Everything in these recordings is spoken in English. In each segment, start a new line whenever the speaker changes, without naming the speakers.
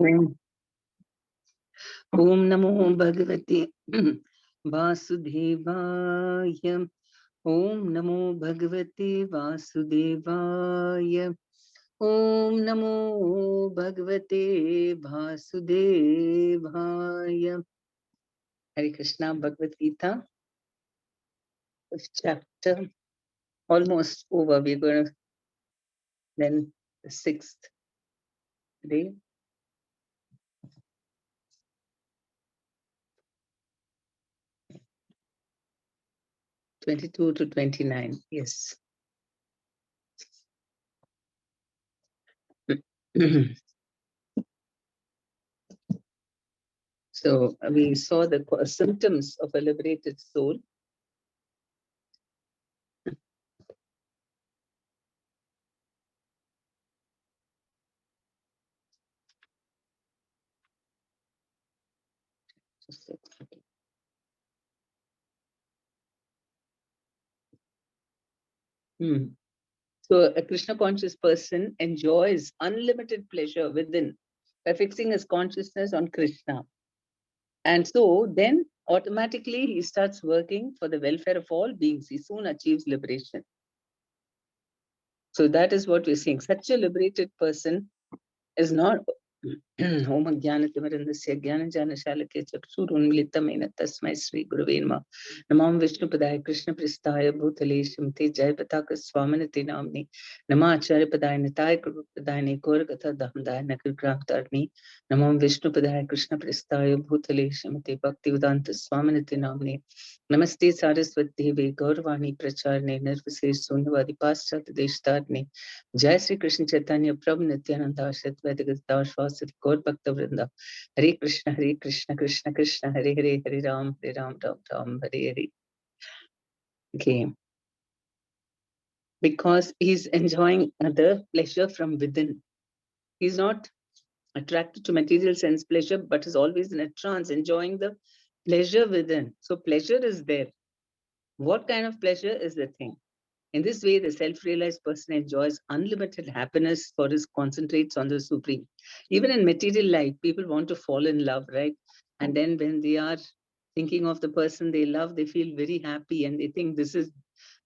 Om Namo Bhagavate Vasudevaya. Om Namo Bhagavate Vasudevaya. Om Namo Bhagavate Vasudevaya. Hare Krishna, Bhagavad Gita, 5th chapter, almost over. We're going to then the 6th day. 22 to 29, yes. So we saw the symptoms of a liberated soul. So a Krishna conscious person enjoys unlimited pleasure within by fixing his consciousness on Krishna. And so then automatically he starts working for the welfare of all beings. He soon achieves liberation. So that is what we're seeing. Such a liberated person is not Om Jnanatimirandasya Jnananjanashalakya Chakshurunmilitamena Tasmai Sri Gurave Namaha. Namam Vishnupadaya Krishna Pristaya Bhutale Shrimate Jayapataka Swaminati Namni Nama Acharya Padaya Nitaya Krupapadaya Gauragatha Dhamdaya Nakrigram Tarni Namam Vishnupadaya Krishna Pristaya Bhutale Shrimate Bhaktivedanta Swaminati Namni Namaste Saraswati Devi Gauravani Pracharne Nirvisesh Sunyavadi Paschat Deshtarne Jai Sri Krishna Chaitanya Prabhu Nityananda Shatvaita Gita Gaur Bhakta Vrinda. Hare Krishna, Krishna Krishna, Hare Hare, Hare Ram, Ram Ram, Hare Hare. Okay. Because he's enjoying the pleasure from within. He's not attracted to material sense pleasure, but is always in a trance, enjoying the pleasure within. So pleasure is there. What kind of pleasure is the thing? In this way, the self-realized person enjoys unlimited happiness for his concentrates on the Supreme. Even in material life, people want to fall in love, right? And then when they are thinking of the person they love, they feel very happy and they think this is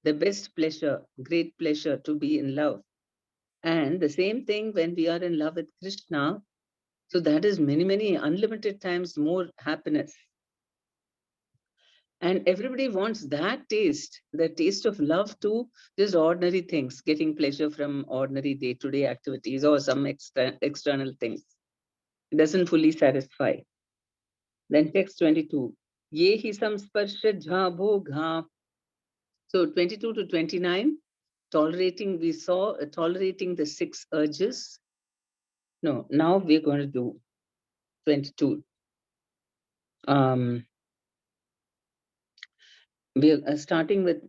the best pleasure, great pleasure to be in love. And the same thing when we are in love with Krishna, so that is many unlimited times more happiness. And everybody wants that taste, the taste of love to just ordinary things, getting pleasure from ordinary day-to-day activities or some external things. It doesn't fully satisfy. Then text 22. Ye hi samsparsha jha bhogha. So 22 to 29, we saw tolerating the 6 urges. No, now we're going to do 22. We are starting with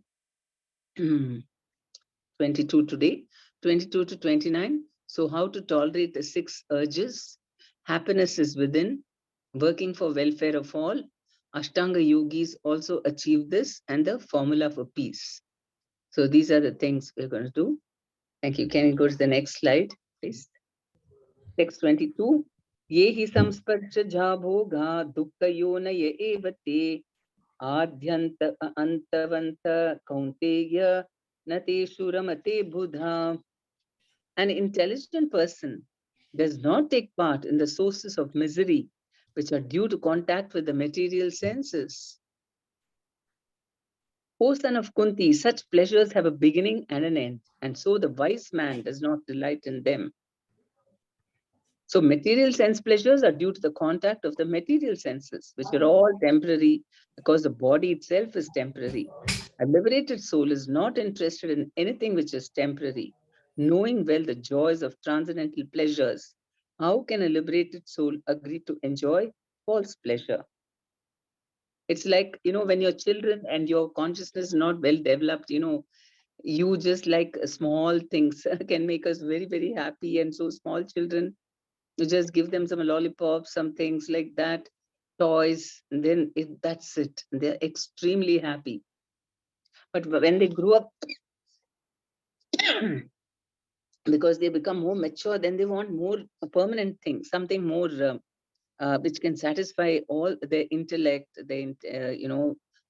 22 today, 22 to 29. So how to tolerate the 6 urges? Happiness is within, working for welfare of all. Ashtanga yogis also achieve this, and the formula for peace. So these are the things we're going to do. Thank you. Can you go to the next slide, please? Text 22. Ye hi samsparsha jhabhoga dukkha yonaya evate adhyanta antavanta kaunteya nate shuramate buddha. An intelligent person does not take part in the sources of misery which are due to contact with the material senses. O son of Kunti, such pleasures have a beginning and an end, and so the wise man does not delight in them. So material sense pleasures are due to the contact of the material senses, which are all temporary because the body itself is temporary. A liberated soul is not interested in anything which is temporary, knowing well the joys of transcendental pleasures. How can a liberated soul agree to enjoy false pleasure? It's like, when you're children and your consciousness is not well developed, you just like small things can make us very happy. And so small children, you just give them some lollipops, some things like that, toys, and then that's it. They're extremely happy. But when they grew up, because they become more mature, then they want more permanent things, something more which can satisfy all their intellect,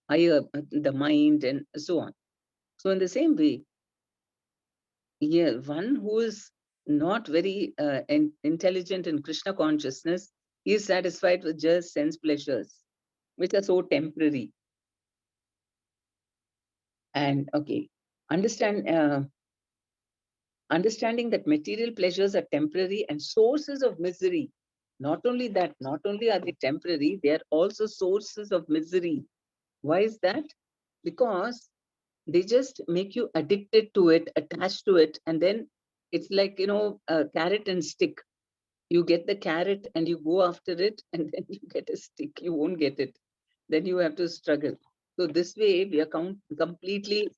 higher the mind and so on. So in the same way, yeah, one who is not very intelligent in Krishna consciousness is satisfied with just sense pleasures, which are so temporary. And okay, understand understanding that material pleasures are temporary and sources of misery. Not only that, not only are they temporary, they are also sources of misery. Why is that? Because they just make you addicted to it, attached to it, and then it's like, a carrot and stick. You get the carrot and you go after it, and then you get a stick. You won't get it. Then you have to struggle. So this way, we are completely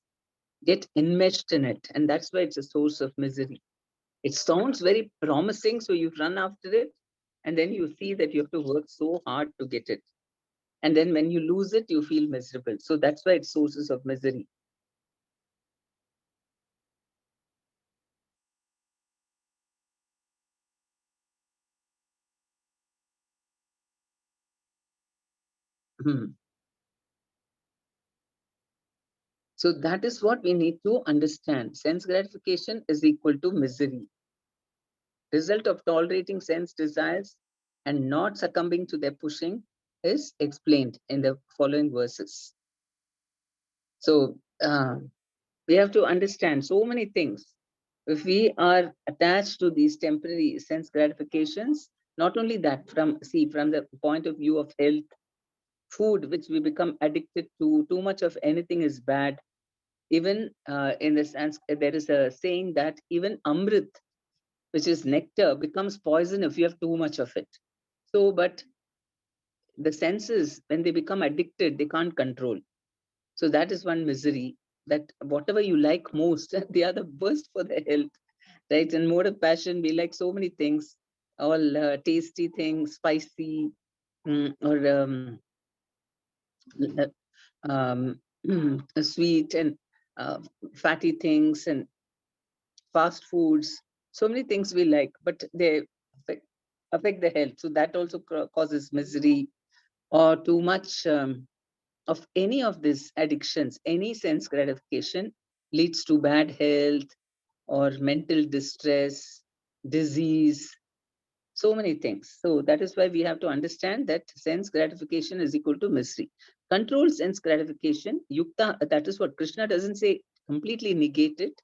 get enmeshed in it, and that's why it's a source of misery. It sounds very promising, so you run after it, and then you see that you have to work so hard to get it. And then when you lose it, you feel miserable. So that's why it's sources of misery. Hmm. So that is what we need to understand. Sense gratification is equal to misery. Result of tolerating sense desires and not succumbing to their pushing is explained in the following verses. So we have to understand so many things. If we are attached to these temporary sense gratifications, not only that, from the point of view of health, food, which we become addicted to, too much of anything is bad. Even in the sense, there is a saying that even Amrit, which is nectar, becomes poison if you have too much of it. So, but the senses, when they become addicted, they can't control. So that is one misery, that whatever you like most, they are the worst for the health, right? In mode of passion, we like so many things, all tasty things, spicy, or uh, um, sweet and uh, fatty things and fast foods. So many things we like, but they affect the health. So that also causes misery, or too much of any of these addictions, any sense gratification leads to bad health or mental distress, disease, so many things. So that is why we have to understand that sense gratification is equal to misery. Control sense gratification, yukta, that is what Krishna doesn't say completely negate it,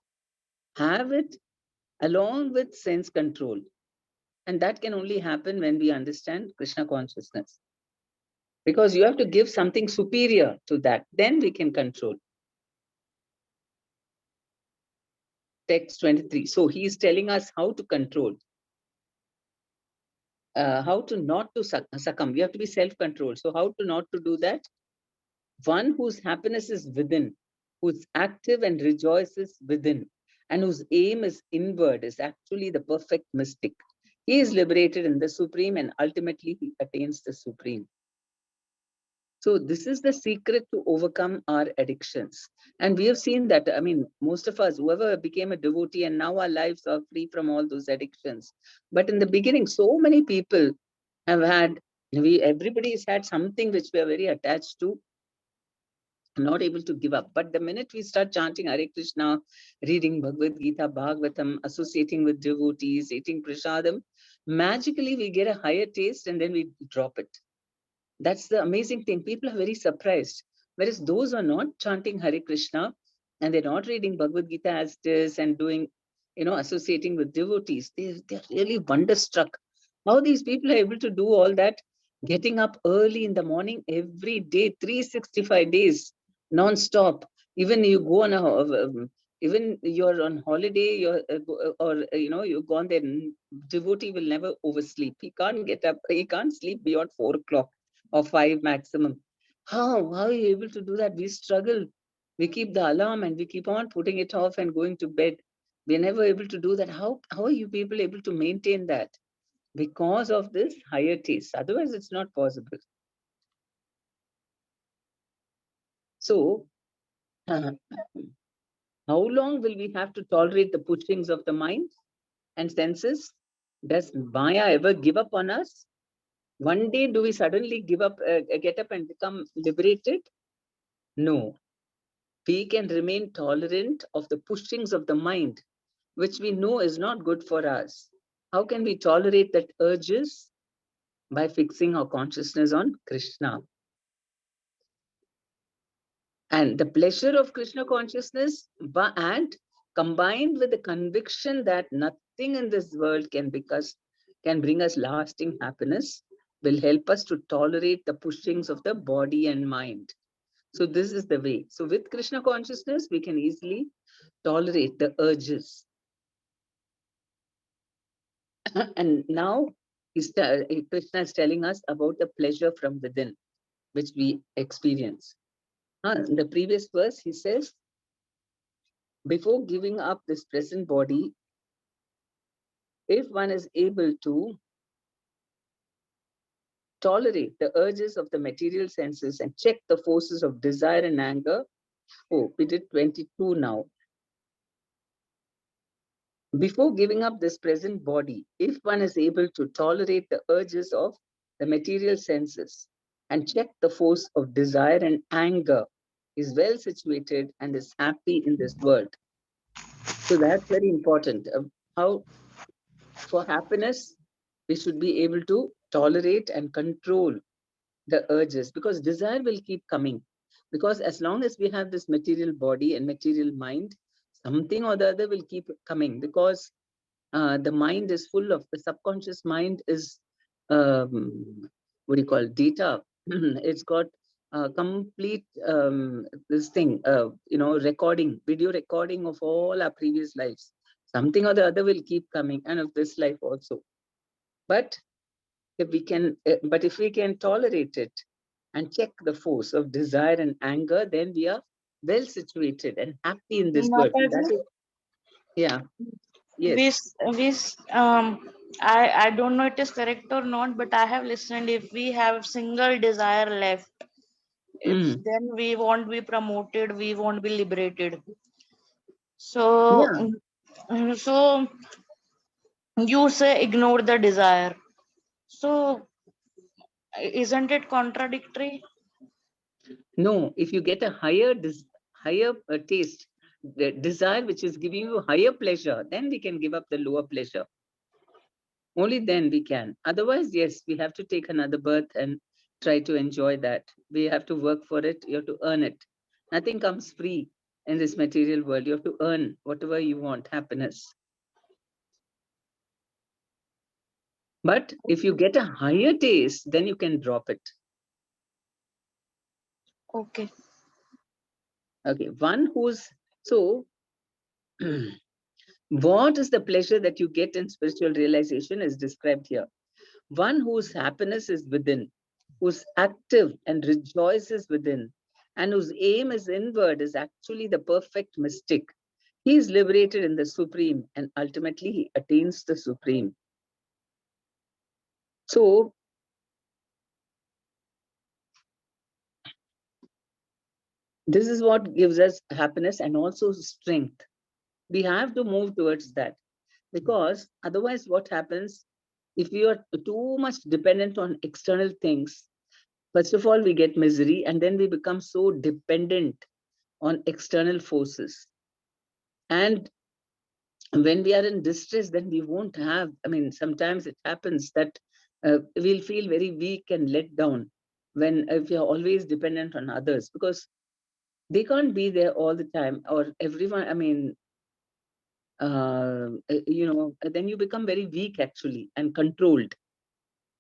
have it along with sense control. And that can only happen when we understand Krishna consciousness. Because you have to give something superior to that, then we can control. Text 23. So he is telling us how to control, how to not to succumb. We have to be self-controlled. So how to not to do that? One whose happiness is within, who's active and rejoices within, and whose aim is inward, is actually the perfect mystic. He is liberated in the supreme, and ultimately he attains the supreme. So this is the secret to overcome our addictions. And we have seen that, I mean, most of us, whoever became a devotee, and now our lives are free from all those addictions. But in the beginning, so many people have had, everybody's had something which we are very attached to, not able to give up. But the minute we start chanting Hare Krishna, reading Bhagavad Gita, Bhagavatam, associating with devotees, eating prasadam, magically we get a higher taste and then we drop it. That's the amazing thing. People are very surprised. Whereas those who are not chanting Hare Krishna and they're not reading Bhagavad Gita as it is and doing, associating with devotees, they're really wonderstruck. How these people are able to do all that, getting up early in the morning every day, 365 days, non-stop. Even you go on even you're on holiday, you've gone there, devotee will never oversleep. He can't get up, he can't sleep beyond 4 o'clock or 5 maximum. How are you able to do that? We struggle. We keep the alarm and we keep on putting it off and going to bed. We're never able to do that. How are you people able to maintain that? Because of this higher taste. Otherwise, it's not possible. So, how long will we have to tolerate the pushings of the mind? and senses? Does Maya ever give up on us? One day, do we suddenly give up, get up and become liberated? No. We can remain tolerant of the pushings of the mind, which we know is not good for us. How can we tolerate that urges? By fixing our consciousness on Krishna. And the pleasure of Krishna consciousness, and combined with the conviction that nothing in this world can bring us lasting happiness, will help us to tolerate the pushings of the body and mind. So this is the way. So with Krishna consciousness, we can easily tolerate the urges. And now Krishna is telling us about the pleasure from within, which we experience. In the previous verse, he says, before giving up this present body, if one is able to tolerate the urges of the material senses and check the forces of desire and anger. Oh, we did 22 now. Before giving up this present body, if one is able to tolerate the urges of the material senses and check the force of desire and anger, is well situated and is happy in this world. So that's very important. How for happiness, we should be able to tolerate and control the urges, because desire will keep coming. Because as long as we have this material body and material mind, something or the other will keep coming, because the mind is full of, the subconscious mind is, what do you call, data. It's got complete this thing, video recording of all our previous lives. Something or the other will keep coming, and of this life also. But if we can tolerate it and check the force of desire and anger, then we are well situated and happy in this world. And that
Mataji,
is, yeah, yes.
I don't know it is correct or not, but I have listened. If we have single desire left, if
Mm.
then we won't be promoted, we won't be liberated.
Yeah.
So you say ignore the desire. So isn't it contradictory?
No, if you get a higher taste, the desire which is giving you higher pleasure, then we can give up the lower pleasure. Only then we can. Otherwise, yes, we have to take another birth and try to enjoy that. We have to work for it. You have to earn it. Nothing comes free in this material world. You have to earn whatever you want, happiness. But if you get a higher taste, then you can drop it.
Okay.
Okay. So what is the pleasure that you get in spiritual realization is described here. One whose happiness is within, who's active and rejoices within, and whose aim is inward, is actually the perfect mystic. He is liberated in the supreme, and ultimately he attains the supreme. So this is what gives us happiness and also strength. We have to move towards that, because otherwise what happens, if we are too much dependent on external things, first of all we get misery, and then we become so dependent on external forces. And when we are in distress, then we won't have, sometimes it happens that we'll feel very weak and let down when if we are always dependent on others, because they can't be there all the time, or everyone, then you become very weak actually, and controlled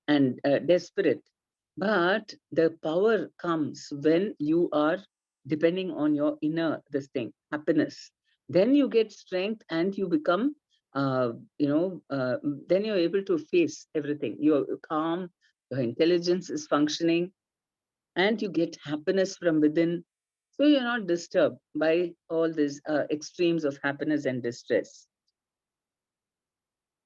and desperate. But the power comes when you are depending on your inner, this thing, happiness. Then you get strength and you become, then you're able to face everything. You're calm, your intelligence is functioning, and you get happiness from within. So you're not disturbed by all these extremes of happiness and distress.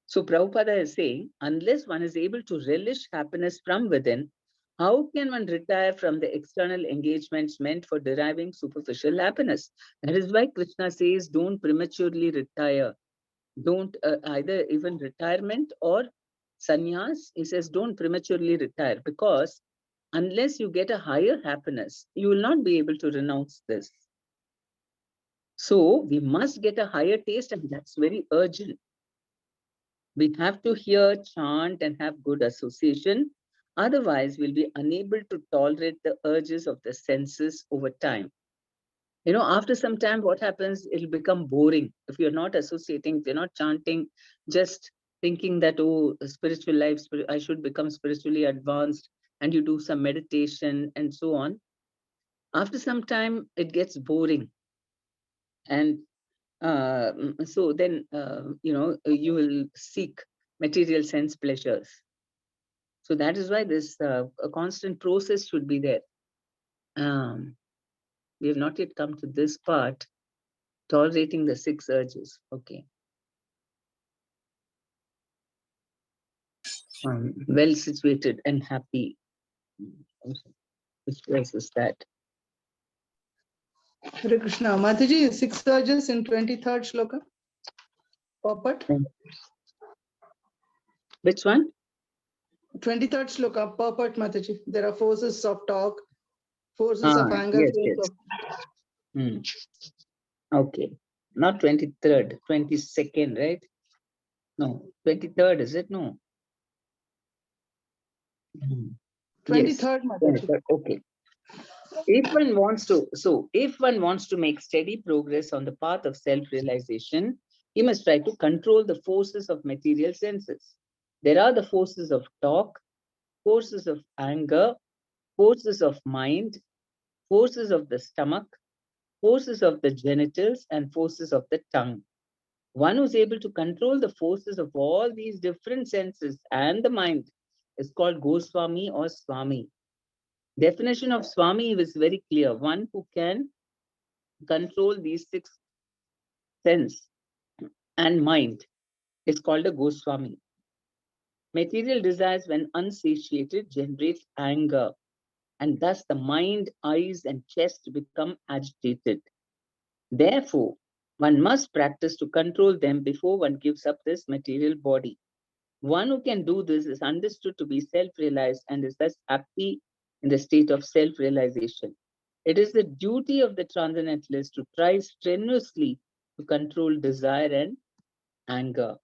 So Prabhupada is saying, unless one is able to relish happiness from within, how can one retire from the external engagements meant for deriving superficial happiness? That is why Krishna says, don't prematurely retire. Don't either even retirement or sannyas. He says don't prematurely retire, because unless you get a higher happiness, you will not be able to renounce this. So we must get a higher taste, and that's very urgent. We have to hear, chant, and have good association. Otherwise, we'll be unable to tolerate the urges of the senses over time. After some time, what happens? It'll become boring. If you're not associating, if you're not chanting, just thinking that, oh, spiritual life, I should become spiritually advanced, and you do some meditation and so on. After some time, it gets boring. And so then, you will seek material sense pleasures. So that is why this a constant process should be there. We have not yet come to this part, tolerating the six urges. Okay. Well situated and happy. Which verse is that?
Hare Krishna. Mataji, 6 urges in 23rd shloka. Purport.
Which one?
23rd shloka, purport, Mataji. There are forces of talk, forces of anger.
Yes, yes. Okay. Not 23rd, 22nd, right? No, 23rd, is it? No.
23rd, Mataji.
23rd. Okay. If one wants to make steady progress on the path of self-realization, he must try to control the forces of material senses. There are the forces of talk, forces of anger, forces of mind, forces of the stomach, forces of the genitals, and forces of the tongue. One who's able to control the forces of all these different senses and the mind is called Goswami or Swami. Definition of Swami is very clear. One who can control these six sense and mind is called a Goswami. Material desires, when unsatiated, generate anger, and thus the mind, eyes, and chest become agitated. Therefore, one must practice to control them before one gives up this material body. One who can do this is understood to be self-realized and is thus happy in the state of self-realization. It is the duty of the transcendentalist to try strenuously to control desire and anger.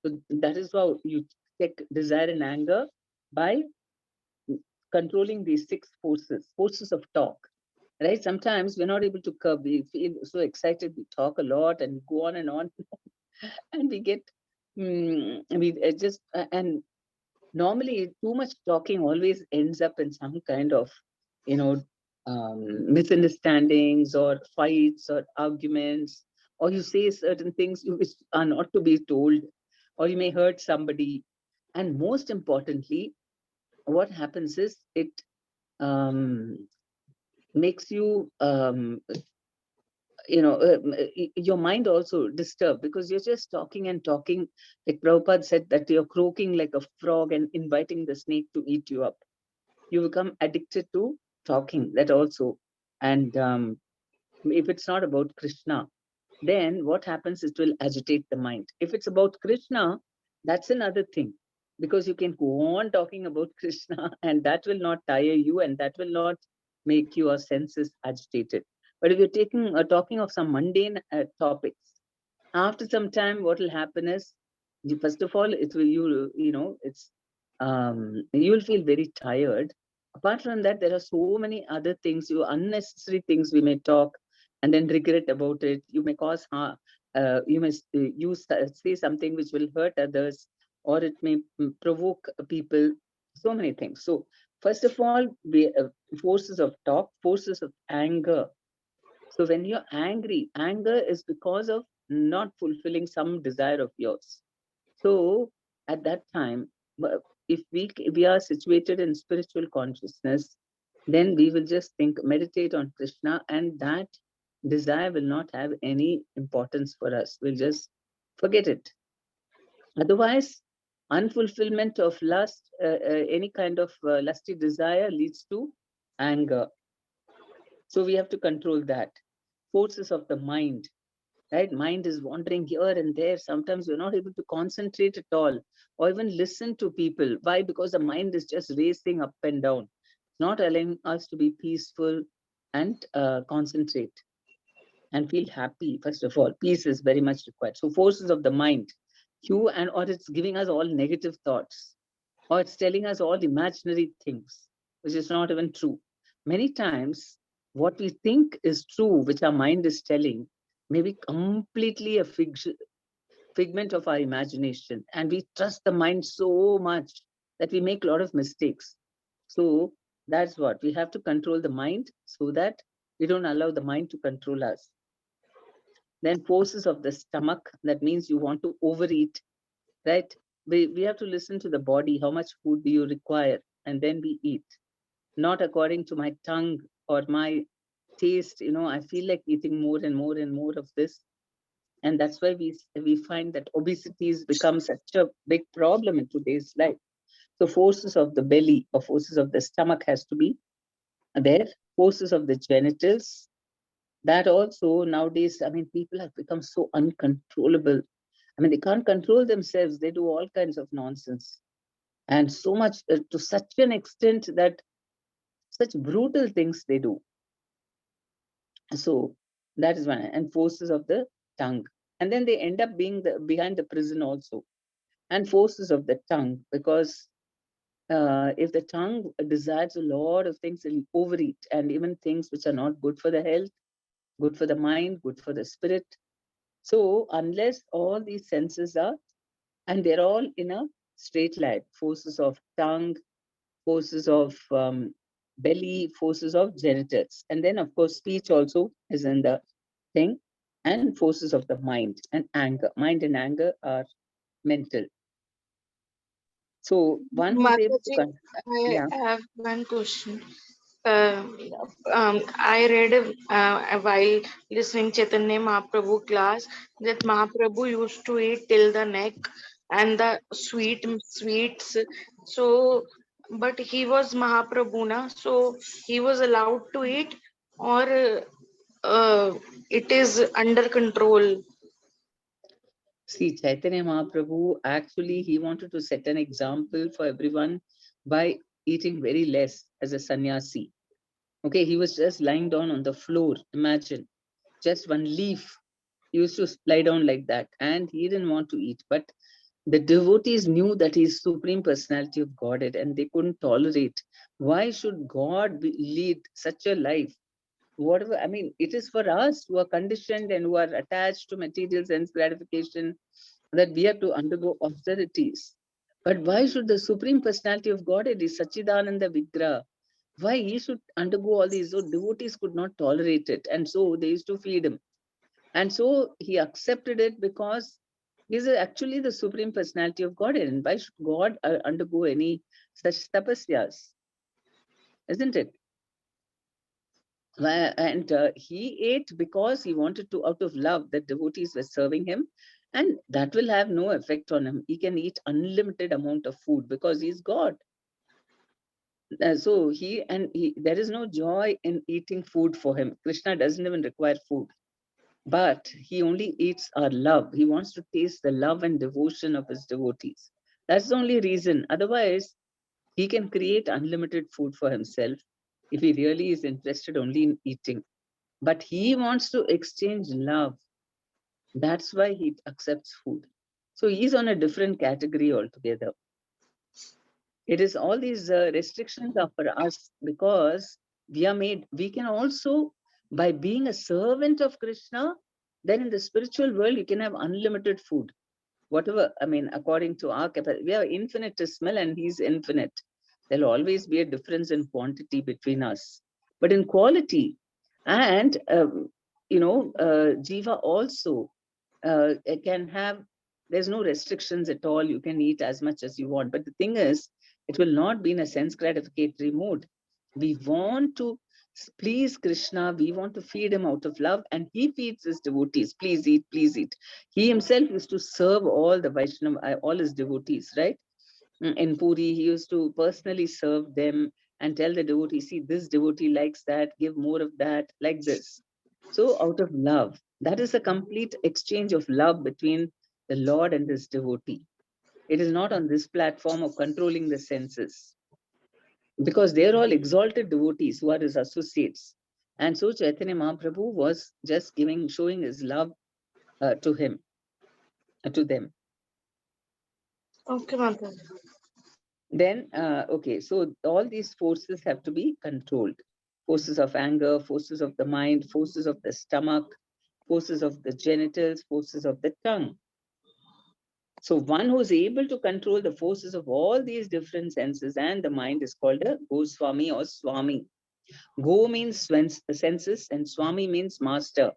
So that is how you check desire and anger, by controlling these six forces of talk. Right? Sometimes we're not able to curb. We feel so excited. We talk a lot and go on, and we get and normally too much talking always ends up in some kind of, misunderstandings or fights or arguments, or you say certain things which are not to be told, or you may hurt somebody. And most importantly, what happens is it um, makes you your mind also disturbed, because you're just talking and talking. Like Prabhupada said, that you're croaking like a frog and inviting the snake to eat you up. You become addicted to talking, that also. And if it's not about Krishna, then what happens is it will agitate the mind. If it's about Krishna, that's another thing, because you can go on talking about Krishna and that will not tire you, and that will not make your senses agitated. But if you're talking of some mundane topics, after some time, what will happen is, first of all, it will you will feel very tired. Apart from that, there are so many other things, unnecessary things we may talk and then regret about it. You may cause harm. You may say something which will hurt others, or it may provoke people. So many things. So first of all, forces of talk, forces of anger. So when you're angry, anger is because of not fulfilling some desire of yours. So at that time, if we are situated in spiritual consciousness, then we will just meditate on Krishna, and that desire will not have any importance for us. We'll just forget it. Otherwise, unfulfillment of lust, any kind of lusty desire, leads to anger. So we have to control that. Forces of the mind. right? Mind is wandering here and there. Sometimes we're not able to concentrate at all or even listen to people. Why? Because the mind is just racing up and down, not allowing us to be peaceful and concentrate and feel happy. First of all, peace is very much required. So forces of the mind, or it's giving us all negative thoughts, or it's telling us all imaginary things, which is not even true. Many times, what we think is true, which our mind is telling, may be completely a figment of our imagination. And we trust the mind so much that we make a lot of mistakes. So that's what we have to control the mind so that we don't allow the mind to control us. Then forces of the stomach, that means you want to overeat, right? We have to listen to the body, how much food do you require, and then we eat, not according to my tongue or my taste. I feel like eating more and more and more of this. And that's why we find that obesity has become such a big problem in today's life. So forces of the belly or forces of the stomach has to be there. Forces of the genitals, that also nowadays, people have become so uncontrollable. They can't control themselves. They do all kinds of nonsense. And so much, to such an extent that such brutal things they do. So that is one. And forces of the tongue. And then they end up being behind the prison also. And forces of the tongue, because if the tongue desires a lot of things, it'll overeat, and even things which are not good for the health, good for the mind, good for the spirit. So unless all these senses are, and they're all in a straight line, forces of tongue, forces of belly, forces of genitals. And then, of course, speech also is in the thing, and forces of the mind and anger. Mind and anger are mental. So one who's able to,
Mataji, I
yeah,
have one question. Uh, I read while listening Chaitanya Mahaprabhu class that Mahaprabhu used to eat till the neck and the sweets. So, but he was Mahaprabhu, na? So he was allowed to eat, or it is under control.
see, Chaitanya Mahaprabhu, actually, he wanted to set an example for everyone by eating very less as a sannyasi. Okay, he was just lying down on the floor. Imagine, just one leaf. He used to lie down like that, and he didn't want to eat. But the devotees knew that he is Supreme Personality of Godhead, and they couldn't tolerate. Why should God lead such a life? Whatever, it is for us who are conditioned and who are attached to material sense gratification that we have to undergo austerities. But why should the Supreme Personality of Godhead is Sachidananda Vigraha? Why he should undergo all these? So devotees could not tolerate it, and so they used to feed him. And so he accepted it because he's actually the Supreme Personality of Godhead. And why should God undergo any such tapasyas? Isn't it? And he ate because he wanted to, out of love, that devotees were serving him. And that will have no effect on him. He can eat unlimited amount of food because he's God. So there is no joy in eating food for him. Krishna doesn't even require food. But he only eats our love. He wants to taste the love and devotion of his devotees. That's the only reason. Otherwise, he can create unlimited food for himself if he really is interested only in eating. But he wants to exchange love. That's why he accepts food. So he's on a different category altogether. It is all these restrictions are for us because we can also, by being a servant of Krishna, then in the spiritual world, you can have unlimited food. Whatever, according to our capacity, we are infinitesimal and he's infinite. There'll always be a difference in quantity between us. But in quality, and, Jiva also it can have, there's no restrictions at all. You can eat as much as you want. But the thing is, it will not be in a sense gratificatory mode. We want to please Krishna. We want to feed him out of love, and he feeds his devotees. Please eat, please eat. He himself used to serve all the Vaishnava, all his devotees, right? In Puri, he used to personally serve them and tell the devotee, see, this devotee likes that, give more of that, like this. So out of love. That is a complete exchange of love between the Lord and his devotee. It is not on this platform of controlling the senses, because they're all exalted devotees who are his associates. And so Chaitanya Mahaprabhu was just showing his love to to them.
Okay, Mataji.
Then, okay, so all these forces have to be controlled. Forces of anger, forces of the mind, forces of the stomach, forces of the genitals, forces of the tongue. So one who is able to control the forces of all these different senses and the mind is called a Goswami or Swami. Go means senses and Swami means master.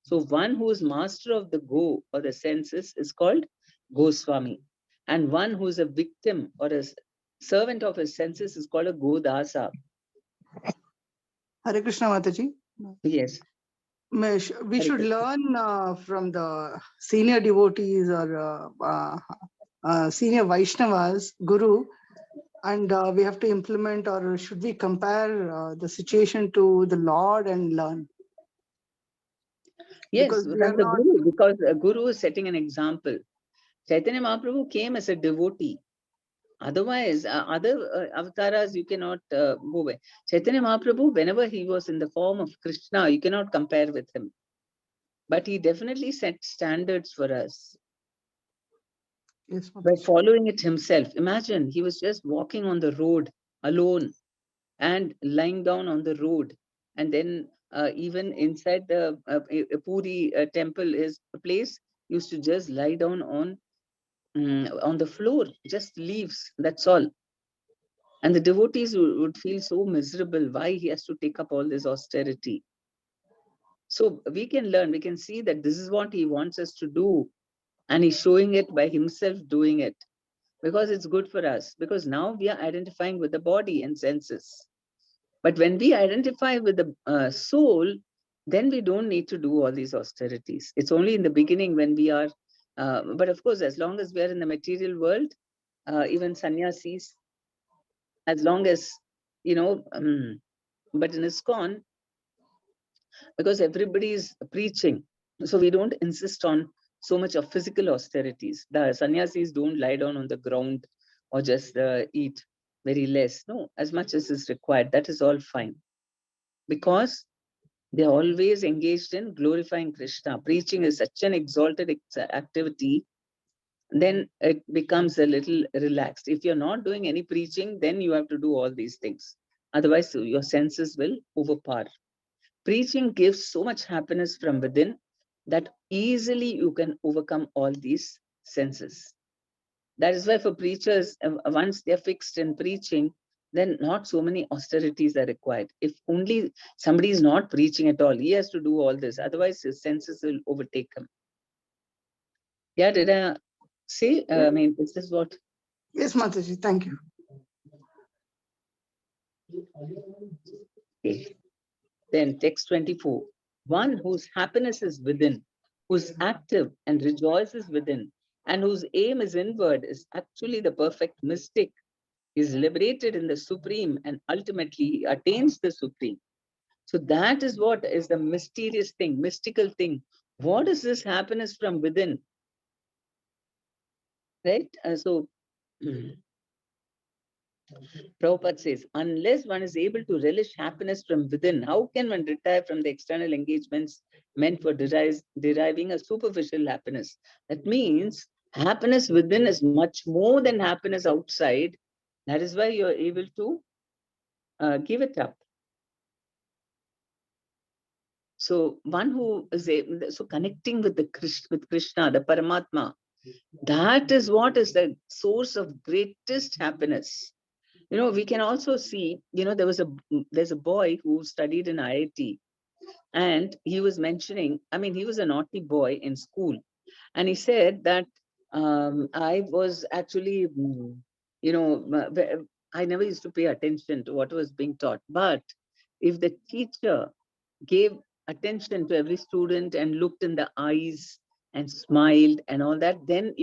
So one who is master of the go or the senses is called Goswami. And one who is a victim or a servant of his senses is called a Godasa.
Hare Krishna Mataji.
Yes.
We should learn from the senior devotees or senior Vaishnavas, Guru, and we have to implement, or should we compare the situation to the Lord and learn?
Yes,
Because we
from
are
the
not.
Guru, because a Guru is setting an example. Chaitanya Mahaprabhu came as a devotee. Otherwise, other avatars you cannot go by. Chaitanya Mahaprabhu, whenever he was in the form of Krishna, you cannot compare with him. But he definitely set standards for us.
Yes,
By following it himself. Imagine, he was just walking on the road alone and lying down on the road. And then even inside the Puri temple, his place used to just lie down on the floor, just leaves, that's all. And the devotees would feel so miserable. Why he has to take up all this austerity? So we can learn, we can see that this is what he wants us to do. And he's showing it by himself doing it. Because it's good for us. Because now we are identifying with the body and senses. But when we identify with the soul, then we don't need to do all these austerities. It's only in the beginning when we are, but of course, as long as we are in the material world, even sannyasis, as long as, but in ISKCON, because everybody is preaching, so we don't insist on so much of physical austerities. The sannyasis don't lie down on the ground or just eat very less. No, as much as is required, that is all fine. Because they're always engaged in glorifying Krishna. Preaching is such an exalted activity, then it becomes a little relaxed. If you're not doing any preaching, then you have to do all these things. Otherwise, your senses will overpower. Preaching gives so much happiness from within that easily you can overcome all these senses. That is why for preachers, once they're fixed in preaching, then not so many austerities are required. If only somebody is not preaching at all, he has to do all this. Otherwise, his senses will overtake him. Yeah, did I say? I mean, is this what?
Yes, Mataji, thank you.
Okay. Then text 24. One whose happiness is within, who's active and rejoices within, and whose aim is inward is actually the perfect mystic, is liberated in the supreme and ultimately attains the supreme. So that is what is the mysterious thing, mystical thing. What is this happiness from within? Right? So Prabhupada says, unless one is able to relish happiness from within, how can one retire from the external engagements meant for deriving a superficial happiness? That means happiness within is much more than happiness outside. That is why you're able to give it up. So one who is so connecting with Krishna, the Paramatma, that is what is the source of greatest happiness. We can also see, there's a boy who studied in IIT, and he was mentioning, I mean, he was a naughty boy in school, and he said that I was actually, I never used to pay attention to what was being taught, but if the teacher gave attention to every student and looked in the eyes and smiled and all that, then,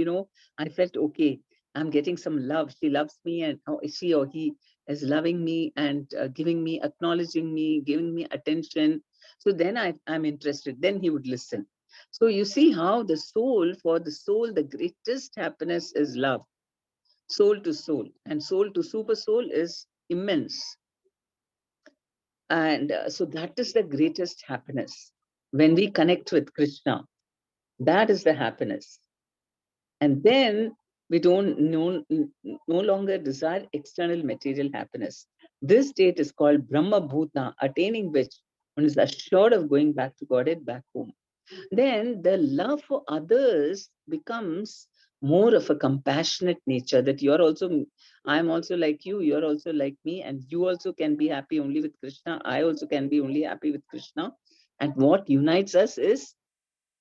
I felt, okay, I'm getting some love. She loves me, and she or he is loving me and giving me, acknowledging me, giving me attention. So then I'm interested. Then he would listen. So you see how the soul, for the soul, the greatest happiness is love. Soul to soul, and soul to super soul is immense. And so that is the greatest happiness. When we connect with Krishna, that is the happiness. And then we don't no longer desire external material happiness. This state is called Brahma Bhuta, attaining which one is assured of going back to Godhead, back home. Then the love for others becomes more of a compassionate nature, that you're also, I'm also like you're also like me, and you also can be happy only with Krishna. I also can be only happy with Krishna. And what unites us is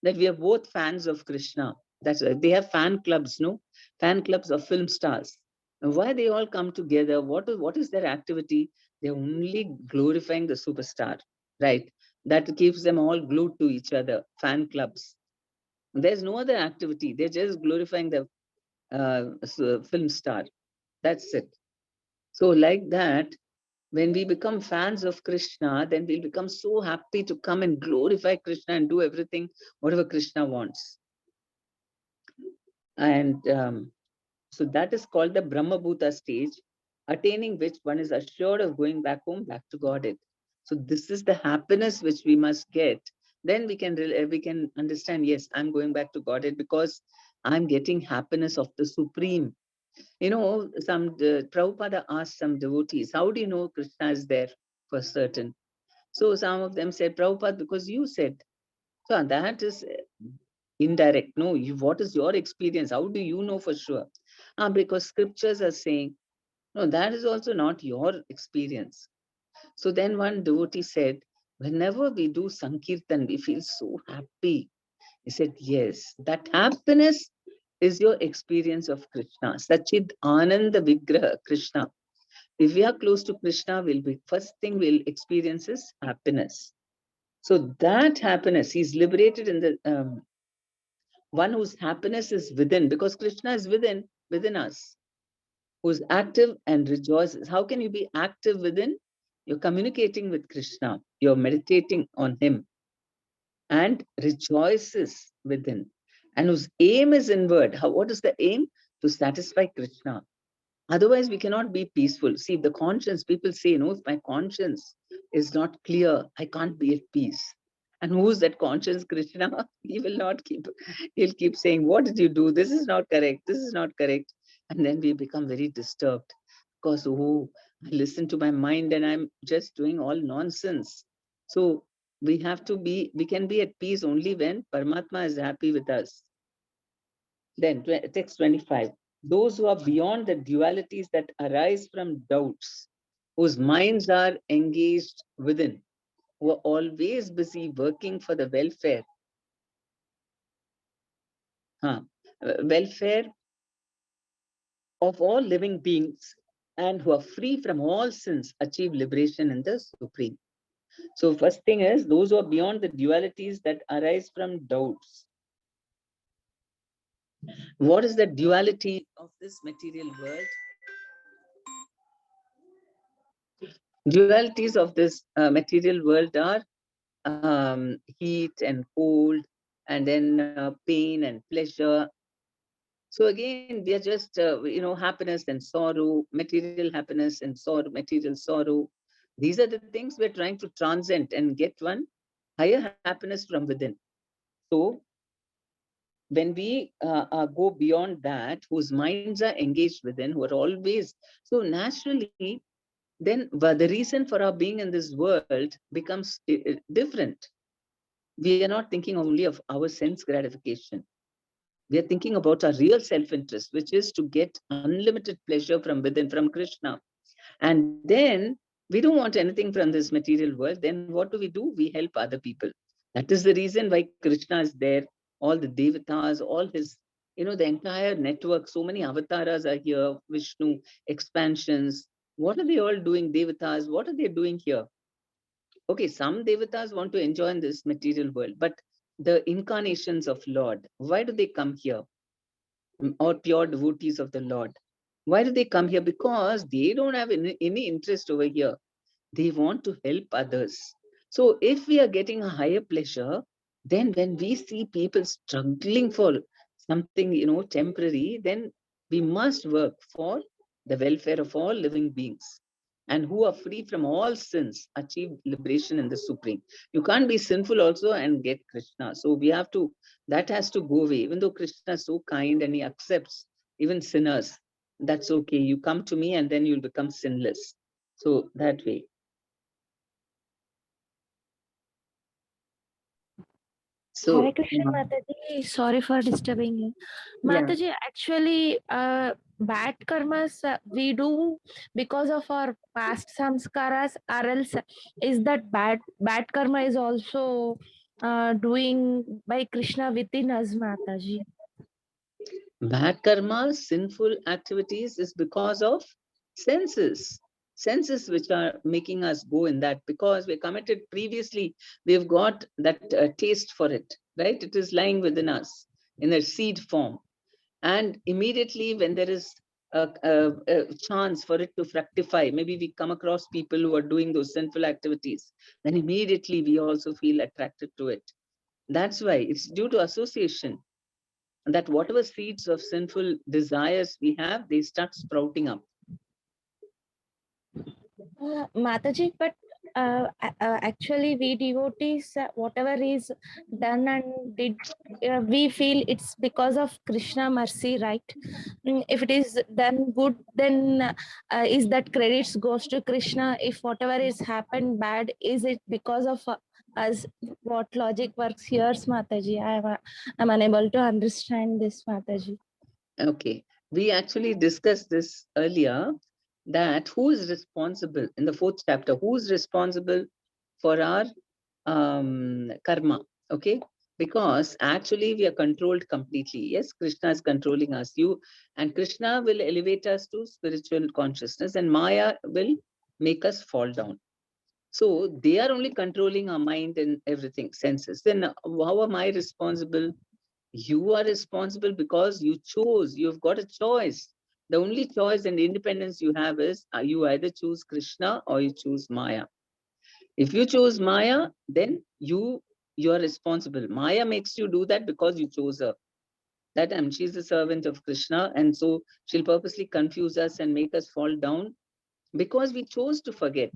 that we are both fans of Krishna. That's right. They have fan clubs, no? Fan clubs of film stars. And why they all come together? What is their activity? They're only glorifying the superstar, right? That keeps them all glued to each other. Fan clubs. There's no other activity. They're just glorifying the film star. That's it. So like that, when we become fans of Krishna, then we'll become so happy to come and glorify Krishna and do everything, whatever Krishna wants. And so that is called the Brahma Bhuta stage, attaining which one is assured of going back home, back to Godhead. So this is the happiness which we must get. Then we can understand, yes, I'm going back to Godhead because I'm getting happiness of the Supreme. You know, Prabhupada asked some devotees, how do you know Krishna is there for certain? So some of them said, Prabhupada, because you said. So that is indirect. No, what is your experience? How do you know for sure? Because scriptures are saying, no, that is also not your experience. So then one devotee said, whenever we do Sankirtan, we feel so happy. He said, yes, that happiness is your experience of Krishna. Sachid Ananda Vigraha Krishna. If we are close to Krishna, first thing we'll experience is happiness. So that happiness, he's liberated in the one whose happiness is within, because Krishna is within us, who's active and rejoices. How can you be active within? You're communicating with Krishna, you're meditating on him, and rejoices within, and whose aim is inward. What is the aim? To satisfy Krishna. Otherwise, we cannot be peaceful. See, the conscience, people say, no, if my conscience is not clear, I can't be at peace. And who's that conscience? Krishna. He will not he'll keep saying, what did you do? This is not correct. This is not correct. And then we become very disturbed because, oh, I listen to my mind and I'm just doing all nonsense. So we can be at peace only when Paramatma is happy with us. Then text 25. Those who are beyond the dualities that arise from doubts, whose minds are engaged within, who are always busy working for the welfare of all living beings, and who are free from all sins, achieve liberation in the Supreme. So first thing is, those who are beyond the dualities that arise from doubts. What is the duality of this material world? Dualities of this material world are heat and cold, and then pain and pleasure. So again, we are just, happiness and sorrow, material happiness and sorrow, material sorrow. These are the things we're trying to transcend and get one higher happiness from within. So when we go beyond that, whose minds are engaged within, who are always, so naturally, then the reason for our being in this world becomes different. We are not thinking only of our sense gratification. We are thinking about our real self-interest, which is to get unlimited pleasure from within, from Krishna. And then we don't want anything from this material world. Then what do? We help other people. That is the reason why Krishna is there. All the devatas, all his, the entire network, so many avatars are here, Vishnu, expansions. What are they all doing, devatas? What are they doing here? Okay, some devatas want to enjoy in this material world, but the incarnations of Lord, why do they come here? Or pure devotees of the Lord, why do they come here? Because they don't have any interest over here. They want to help others. So if we are getting a higher pleasure, Then when we see people struggling for something, temporary, then we must work for the welfare of all living beings, and who are free from all sins achieve liberation in the Supreme. You can't be sinful also and get Krishna. So we have to, that has to go away. Even though Krishna is so kind and he accepts even sinners, that's okay. You come to me and then you'll become sinless. So that way.
Hare
So,
Krishna Mataji, sorry for disturbing you.
yeah.
Mataji, actually, bad karmas we do because of our past samskaras, or else is that bad karma is also doing by Krishna within us, Mataji.
Bad karma, sinful activities is because of senses. Senses which are making us go in that, because we committed previously, we've got that taste for it, right? It is lying within us in a seed form. And immediately when there is a chance for it to fructify, maybe we come across people who are doing those sinful activities, then immediately we also feel attracted to it. That's why it's due to association, that whatever seeds of sinful desires we have, they start sprouting up.
Mataji, but actually we devotees, whatever is done and did, we feel it's because of Krishna mercy, right? If it is done good, then is that credits goes to Krishna? If whatever is happened bad, is it because of us? What logic works here, Mataji? I'm unable to understand this, Mataji.
Okay. We actually discussed this earlier, that who is responsible in the 4th chapter, who is responsible for our karma. Okay. Because actually we are controlled completely. Yes, Krishna is controlling us. And Krishna will elevate us to spiritual consciousness, and Maya will make us fall down. So they are only controlling our mind and everything, senses. Then how am I responsible? You are responsible because you chose, you've got a choice. The only choice and independence you have is you either choose Krishna or you choose Maya. If you choose Maya, then you are responsible. Maya makes you do that because you chose her. That she's the servant of Krishna, and so she'll purposely confuse us and make us fall down because we chose to forget.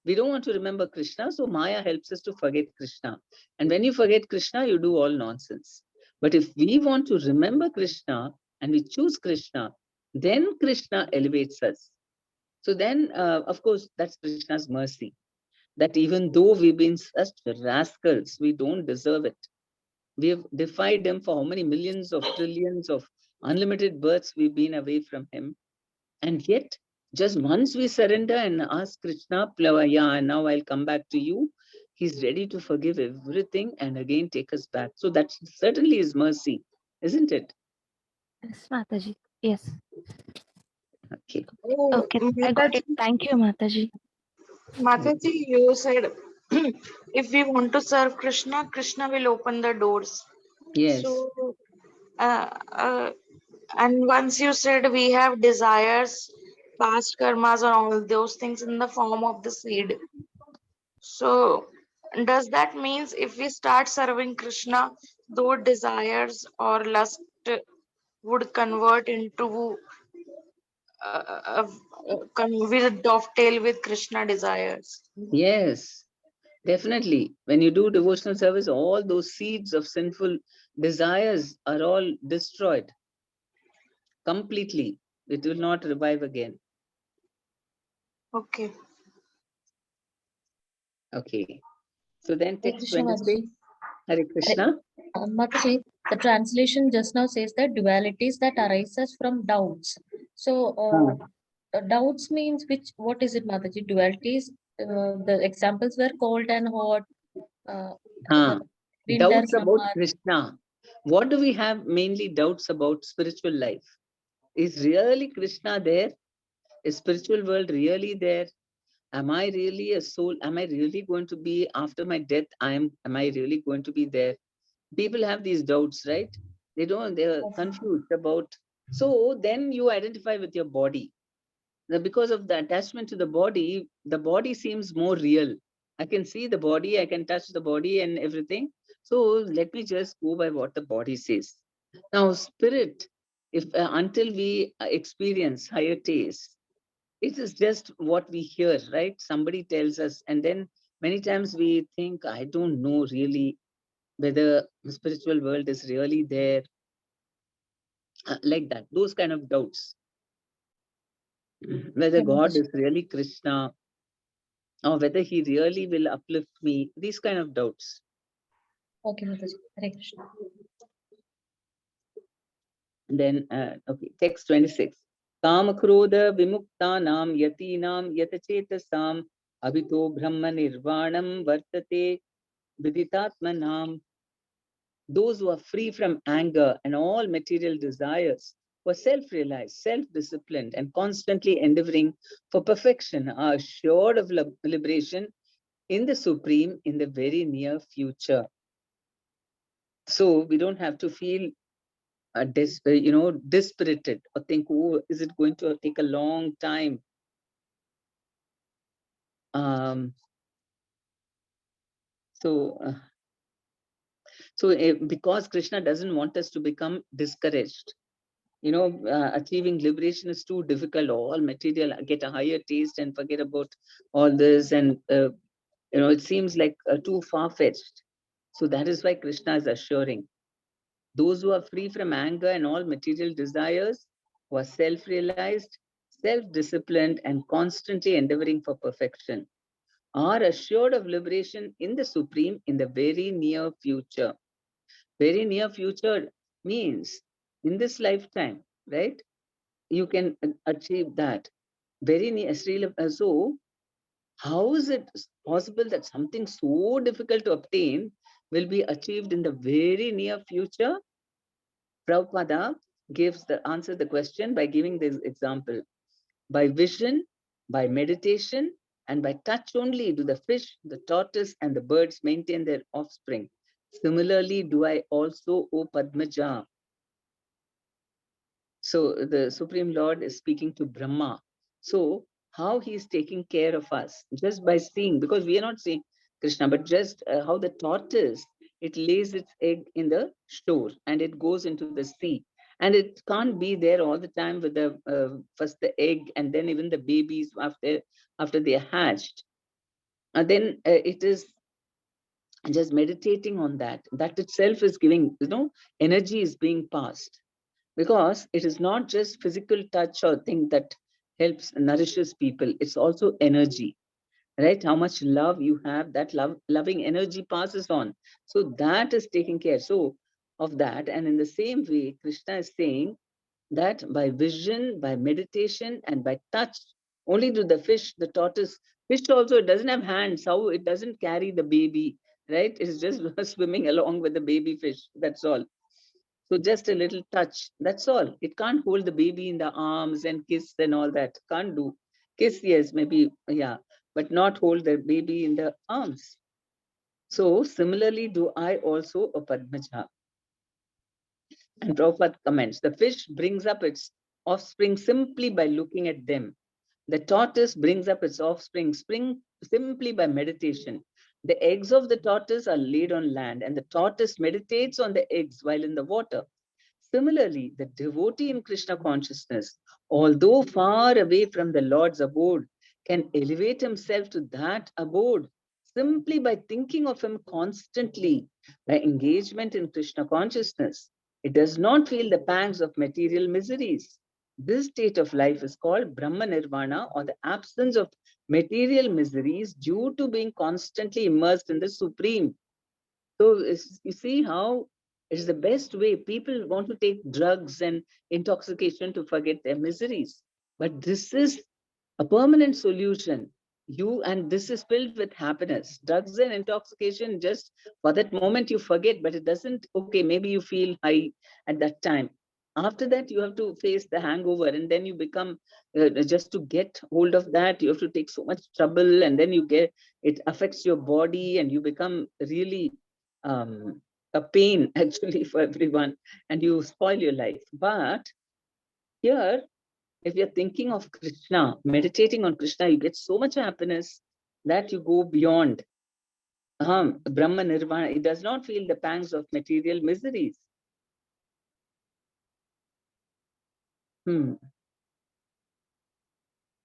We don't want to remember Krishna, so Maya helps us to forget Krishna. And when you forget Krishna, you do all nonsense. But if we want to remember Krishna and we choose Krishna, then Krishna elevates us. So then, of course, that's Krishna's mercy. That even though we've been such rascals, we don't deserve it. We have defied him for how many millions of trillions of unlimited births we've been away from him. And yet, just once we surrender and ask Krishna, yeah, now I'll come back to you, he's ready to forgive everything and again take us back. So that certainly is mercy, isn't it?
Yes, Mataji. Yes.
Okay.
Oh,
Okay, I got it. Thank you, Mataji.
Mataji, you said if we want to serve Krishna, Krishna will open the doors.
Yes.
So, and once you said we have desires, past karmas, and all those things in the form of the seed. So, does that means if we start serving Krishna, those desires or lust would convert into will dovetail with Krishna desires?
Yes, definitely. When you do devotional service, all those seeds of sinful desires are all destroyed completely. It will not revive again.
Okay.
Okay. So then
Hare
text
Krishna
26,
Mataji.
Hare Krishna.
Mataji, the translation just now says that dualities that arises from doubts. So doubts means what is it, Mataji? Dualities, the examples were cold and hot,
Huh.
winter,
Doubts about
summer.
Krishna. What do we have mainly doubts about spiritual life? Is really Krishna there? Is spiritual world really there? Am I really a soul? Am I really going to be after my death? Am I really going to be there? People have these doubts, right? They're confused about. So then you identify with your body. Because of the attachment to the body seems more real. I can see the body, I can touch the body and everything. So let me just go by what the body says. Now, spirit, if until we experience higher taste, it is just what we hear, right? Somebody tells us, and then many times we think, I don't know really whether the spiritual world is really there, like that, those kind of doubts. Whether
Okay,
God
Mataji.
is really Krishna or whether he really will uplift me, these kind of doubts.
Okay, Mataji. Hare Krishna.
Then, okay, text 26. Kama krodha vimuktanam yatinam yatachetasam abhito brahma nirvanam vartate viditatmanam. Those who are free from anger and all material desires, who are self-realized, self-disciplined, and constantly endeavoring for perfection, are assured of liberation in the Supreme in the very near future. So we don't have to feel dispirited or think, oh, is it going to take a long time? So because Krishna doesn't want us to become discouraged, achieving liberation is too difficult. All material, get a higher taste and forget about all this, and it seems like too far-fetched. So that is why Krishna is assuring those who are free from anger and all material desires, who are self-realized, self-disciplined, and constantly endeavoring for perfection, are assured of liberation in the Supreme in the very near future. Very near future means in this lifetime, right? You can achieve that. Very near. So, how is it possible that something so difficult to obtain will be achieved in the very near future? Prabhupada answers the question by giving this example. By vision, by meditation, and by touch only do the fish, the tortoise, and the birds maintain their offspring. Similarly, do I also, O Padmaja. So the Supreme Lord is speaking to Brahma. So how he is taking care of us just by seeing, because we are not seeing Krishna, but just how the tortoise, it lays its egg in the shore and it goes into the sea. And it can't be there all the time with the first the egg and then even the babies after they are hatched. And then it is just meditating on that. That itself is giving, energy is being passed. Because it is not just physical touch or thing that helps nourishes people, it's also energy, right? How much love you have, that loving energy passes on. So that is taking care of that. And in the same way, Krishna is saying that by vision, by meditation, and by touch, only do the fish also, it doesn't have hands, how it doesn't carry the baby, right? It's just swimming along with the baby fish, that's all. So just a little touch, that's all. It can't hold the baby in the arms and kiss and all that. Can't do. Kiss, yes, maybe, yeah, but not hold the baby in the arms. So similarly, do I also, a Padmaja. And Prabhupada comments, the fish brings up its offspring simply by looking at them. The tortoise brings up its offspring simply by meditation. The eggs of the tortoise are laid on land, and the tortoise meditates on the eggs while in the water. Similarly, the devotee in Krishna consciousness, although far away from the Lord's abode, can elevate himself to that abode simply by thinking of him constantly, by engagement in Krishna consciousness. It does not feel the pangs of material miseries. This state of life is called Brahma Nirvana, or the absence of material miseries due to being constantly immersed in the Supreme. So you see how it is the best way. People want to take drugs and intoxication to forget their miseries. But this is a permanent solution. And this is filled with happiness. Drugs and intoxication, just for that moment you forget, but it doesn't, okay, maybe you feel high at that time. After that, you have to face the hangover, and then you become, just to get hold of that, you have to take so much trouble, and then it affects your body, and you become really a pain actually for everyone, and you spoil your life. But here, if you're thinking of Krishna, meditating on Krishna, you get so much happiness that you go beyond. Brahma Nirvana. He does not feel the pangs of material miseries.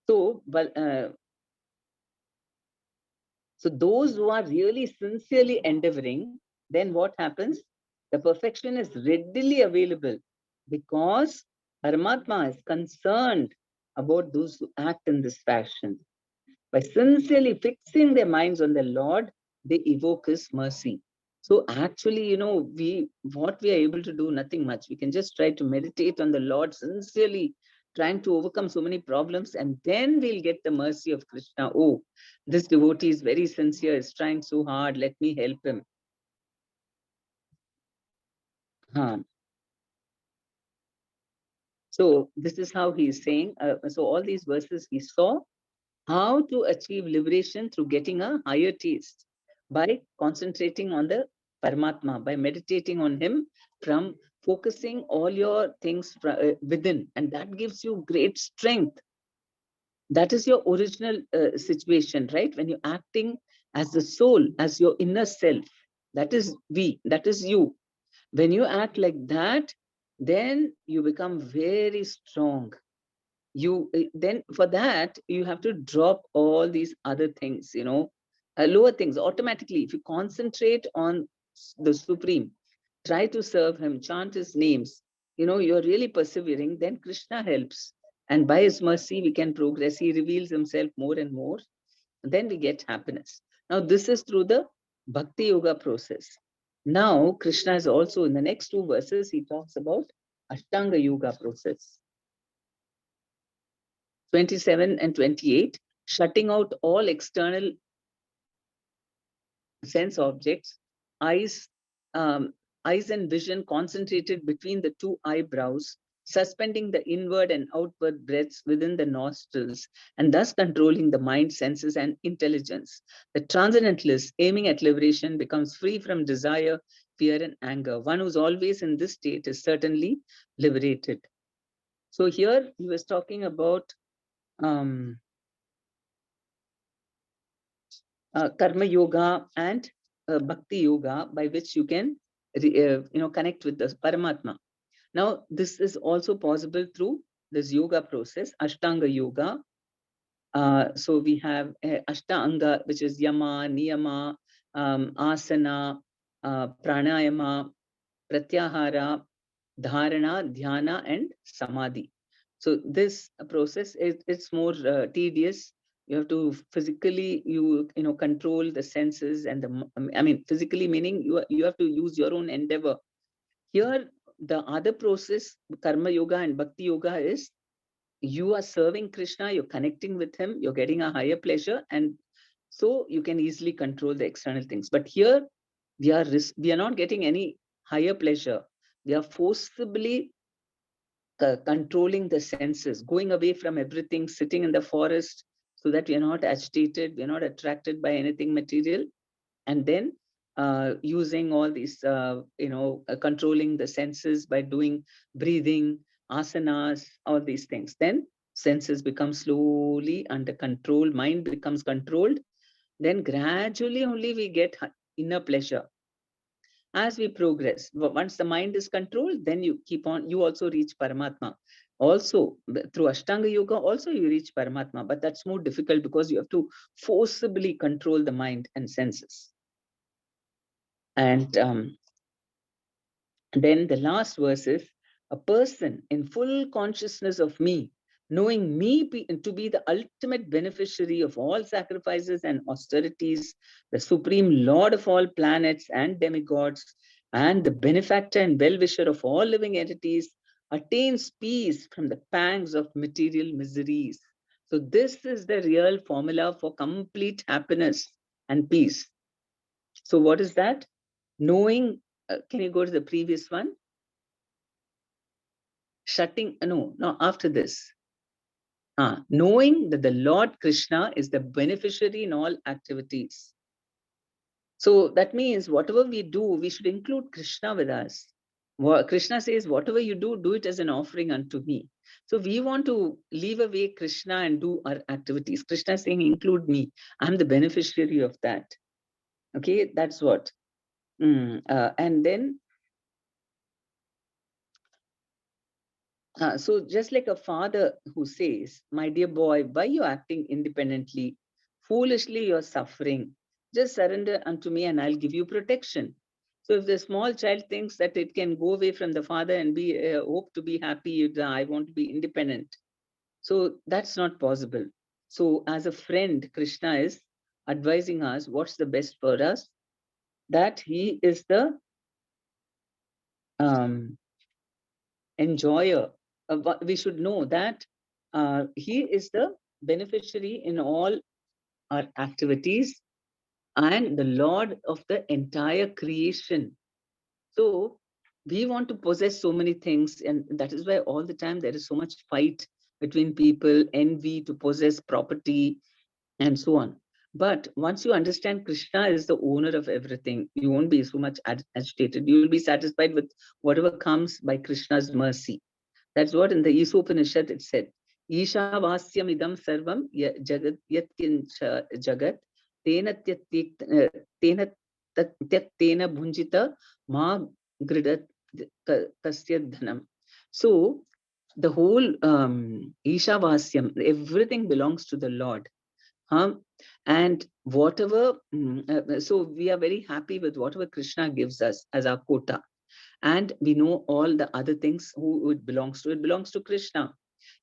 So, but so those who are really sincerely endeavoring, then what happens? The perfection is readily available because Paramatma is concerned about those who act in this fashion. By sincerely fixing their minds on the Lord, they evoke His mercy. So actually, what we are able to do, nothing much. We can just try to meditate on the Lord sincerely, trying to overcome so many problems, and then we'll get the mercy of Krishna. Oh, this devotee is very sincere, is trying so hard, let me help him. So this is how he is saying. So all these verses he saw how to achieve liberation through getting a higher taste by concentrating on the Paramatma, by meditating on him, from focusing all your things within, and that gives you great strength. That is your original situation, right? When you're acting as the soul, as your inner self, that is that is you. When you act like that, then you become very strong. Then for that you have to drop all these other things, lower things automatically. If you concentrate on the Supreme, try to serve him, chant his names, you're really persevering, then Krishna helps, and by his mercy we can progress. He reveals himself more and more, and then we get happiness. Now this is through the bhakti yoga process. Now Krishna is also, in the next two verses, he talks about Ashtanga yoga process. 27 and 28, shutting out all external sense objects, eyes, eyes and vision concentrated between the two eyebrows, suspending the inward and outward breaths within the nostrils, and thus controlling the mind, senses, and intelligence. The transcendentalist, aiming at liberation, becomes free from desire, fear, and anger. One who's always in this state is certainly liberated. So here he was talking about karma yoga and bhakti yoga, by which you can connect with the Paramatma. Now this is also possible through this yoga process, Ashtanga yoga. So we have Ashtanga, which is yama, niyama, asana, pranayama, pratyahara, dharana, dhyana, and samadhi. So this process it's more tedious. You have to physically control the senses and physically meaning you have to use your own endeavor. Here the other process, karma yoga and bhakti yoga, is you are serving Krishna, you're connecting with him, you're getting a higher pleasure, and so you can easily control the external things. But here we are not getting any higher pleasure. We are forcibly controlling the senses, going away from everything, sitting in the forest so that we are not agitated, we are not attracted by anything material, and then using all these, controlling the senses by doing breathing, asanas, all these things. Then senses become slowly under control, mind becomes controlled, then gradually only we get inner pleasure. As we progress, once the mind is controlled, then you also reach Paramatma. Also, through Ashtanga yoga, also you reach Paramatma, but that's more difficult because you have to forcibly control the mind and senses. And then the last verse is, a person in full consciousness of me, knowing me to be the ultimate beneficiary of all sacrifices and austerities, the supreme lord of all planets and demigods, and the benefactor and well-wisher of all living entities, attains peace from the pangs of material miseries. So this is the real formula for complete happiness and peace. So what is that? Knowing, can you go to the previous one? After this. Knowing that the Lord Krishna is the beneficiary in all activities. So that means whatever we do, we should include Krishna with us. Krishna says, whatever you do, do it as an offering unto me. So we want to leave away Krishna and do our activities. Krishna is saying, include me. I'm the beneficiary of that. Okay, that's what. And then, so just like a father who says, my dear boy, why you acting independently? Foolishly, you're suffering. Just surrender unto me and I'll give you protection. So if the small child thinks that it can go away from the father and be hope to be happy, I want to be independent. So that's not possible. So as a friend, Krishna is advising us what's the best for us, that he is the um, enjoyer. We should know that he is the beneficiary in all our activities and the Lord of the entire creation. So we want to possess so many things, and that is why all the time there is so much fight between people, envy to possess property, and so on. But once you understand Krishna is the owner of everything, you won't be so much agitated. You will be satisfied with whatever comes by Krishna's mercy. That's what in the Isopanishad it said. Isha vasyam idam sarvam jagat yatkincha jagat tena tena tena bhunjita ma gridat kasya dhanam. So the whole Isha vasyam, everything belongs to the Lord. And whatever, so we are very happy with whatever Krishna gives us as our quota. And we know all the other things who it belongs to. It belongs to Krishna.